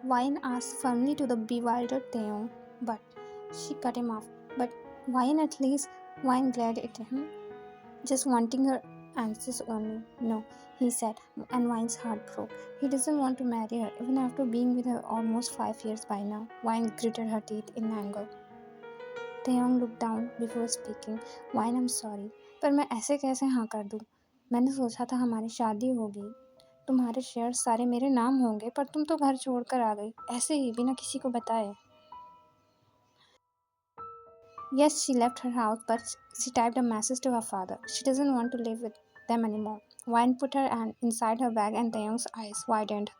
Wine asked firmly to the bewildered Taehyung, but she cut him off. But Wine at least, Wine glared at him, just wanting her answers only. No, he said, and Wine's heart broke. He doesn't want to marry her, even after being with her almost 5 years by now. Wine gritted her teeth in anger. Taeyong looked down before speaking. Wine, I'm sorry, पर मैं ऐसे कैसे हाँ कर दूँ? मैंने सोचा था हमारी शादी होगी, तुम्हारे शेयर सारे मेरे नाम होंगे, पर तुम तो घर छोड़कर आ गई, ऐसे ही बिना किसी को बताए. Yes, she left her house, but she typed a message to her father. She doesn't want to live with them anymore. Wine put her hand inside her bag and Taeyong's eyes widened.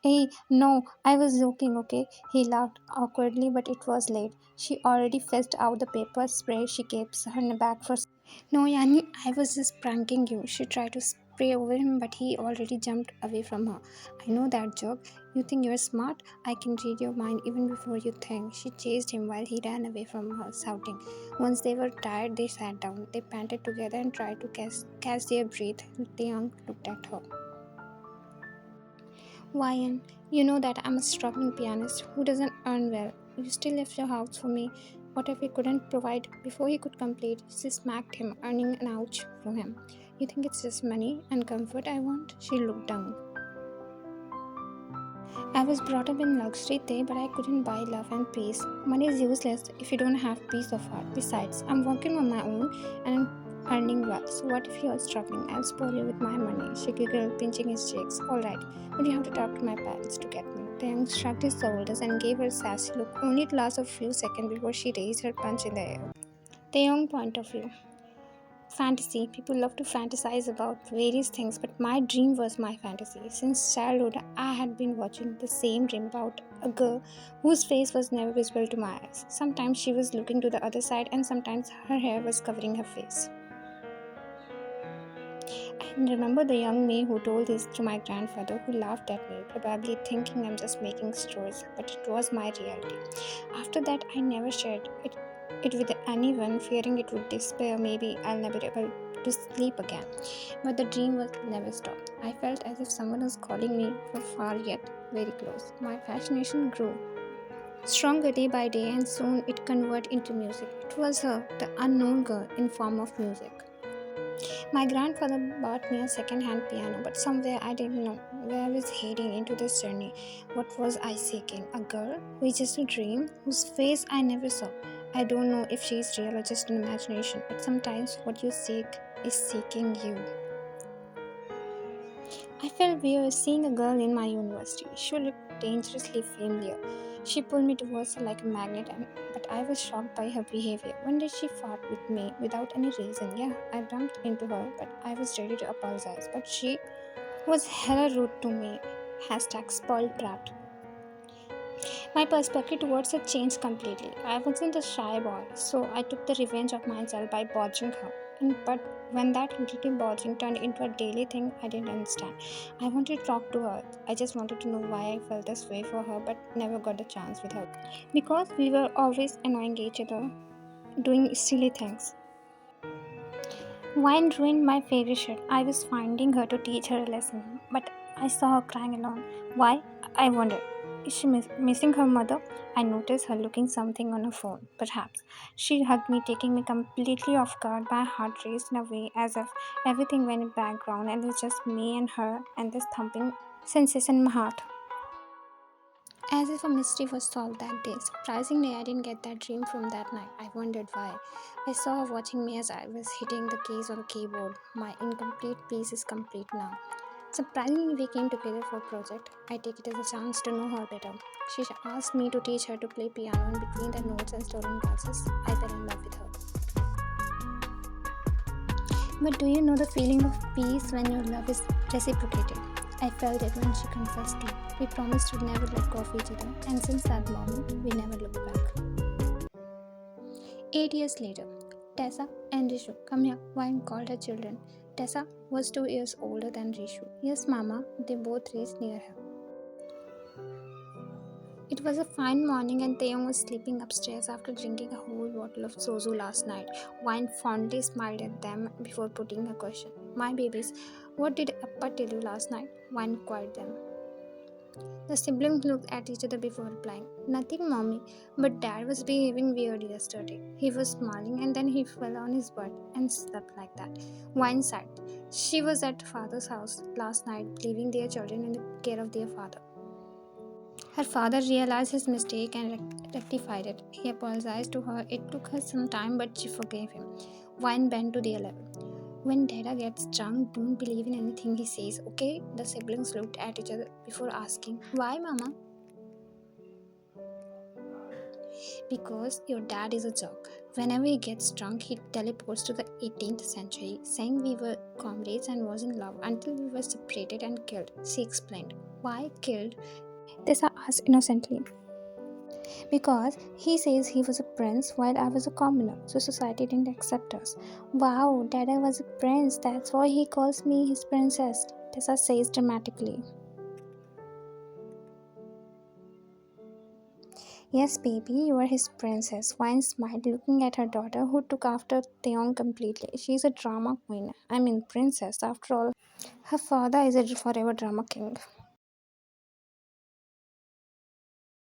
Hey, no, I was joking, okay? He laughed awkwardly, but it was late. She already fetched out the paper spray she keeps her bag for. No, Yani, I was just pranking you. She tried to spray over him, but he already jumped away from her. I know that joke. You think you're smart? I can read your mind even before you think. She chased him while he ran away from her, shouting. Once they were tired, they sat down. They panted together and tried to catch their breath. Taeyong looked at her. Wyan, you know that I'm a struggling pianist who doesn't earn well. You still left your house for me. What if he couldn't provide before he could complete? She smacked him, earning an ouch from him. You think it's just money and comfort I want? She looked down. I was brought up in luxury day, but I couldn't buy love and peace. Money is useless if you don't have peace of heart. Besides, I'm working on my own and I'm earning well. So what if you're struggling? I'll spoil you with my money. She giggled, pinching his cheeks. Alright, but you have to talk to my parents to get me. Taeyong shrugged his shoulders and gave her a sassy look. Only it lasted a few seconds before she raised her punch in the air. Taeyong point of view. Fantasy. People love to fantasize about various things, but my dream was my fantasy. Since childhood, I had been watching the same dream about a girl whose face was never visible to my eyes. Sometimes she was looking to the other side, and sometimes her hair was covering her face. I remember the young me who told this to my grandfather, who laughed at me, probably thinking I'm just making stories, but it was my reality. After that, I never shared it with anyone, fearing it would despair. Maybe I'll never be able to sleep again. But the dream was never stopped. I felt as if someone was calling me from far yet very close. My fascination grew stronger day by day, and soon it converted into music. It was her, the unknown girl, in form of music. My grandfather bought me a second-hand piano, but somewhere I didn't know where I was heading into this journey. What was I seeking? A girl who is just a dream, whose face I never saw. I don't know if she is real or just an imagination, but sometimes what you seek is seeking you. I felt weird seeing a girl in my university. She looked dangerously familiar. She pulled me towards her like a magnet, but I was shocked by her behavior. One day she fought with me without any reason. Yeah, I bumped into her, but I was ready to apologize. But she was hella rude to me. Hashtag spoiled brat. My perspective towards her changed completely. I wasn't a shy boy, so I took the revenge of myself by bothering her. But when that little bothering turned into a daily thing, I didn't understand. I wanted to talk to her. I just wanted to know why I felt this way for her, but never got the chance with her. Because we were always annoying each other, doing silly things. Wine ruined my favorite shirt. I was finding her to teach her a lesson, but I saw her crying alone. Why? I wondered. Is she missing her mother? I noticed her looking something on her phone. Perhaps. She hugged me, taking me completely off guard. My heart raced in a way as if everything went in background and it was just me and her and this thumping sensation in my heart. As if a mystery was solved that day. Surprisingly, I didn't get that dream from that night. I wondered why. I saw her watching me as I was hitting the keys on the keyboard. My incomplete piece is complete now. Surprisingly, we came together for a project. I take it as a chance to know her better. She asked me to teach her to play piano in between the notes and stolen classes. I fell in love with her. But do you know the feeling of peace when your love is reciprocated? I felt it when she confessed to me. We promised to never let go of each other, and since that moment, we never looked back. 8 years later, Tessa and Rishu, come here, Wine called her children. Tessa was 2 years older than Rishu. Yes, Mama, they both raced near her. It was a fine morning and Taeyong was sleeping upstairs after drinking a whole bottle of soju last night. Wine fondly smiled at them before putting a question. My babies, what did Appa tell you last night? Wine inquired them. The siblings looked at each other before replying. Nothing, mommy, but dad was behaving weird yesterday. He was smiling and then he fell on his butt and slept like that. Wine sighed. She was at father's house last night, leaving their children in the care of their father. Her father realized his mistake and rectified it. He apologized to her. It took her some time, but she forgave him. Wine bent to their level. When Dada gets drunk, don't believe in anything he says, okay? The siblings looked at each other before asking, why, Mama? Because your dad is a joke. Whenever he gets drunk, he teleports to the 18th century, saying we were comrades and was in love until we were separated and killed. She explained. Why killed? Tessa asked innocently. Because he says he was a prince while I was a commoner, so society didn't accept us. Wow, Dada was a prince, that's why he calls me his princess, Tessa says dramatically. Yes, baby, you are his princess. Wine smiled, looking at her daughter, who took after Taehyung completely. She's a drama queen. I mean, princess, after all. Her father is a forever drama king.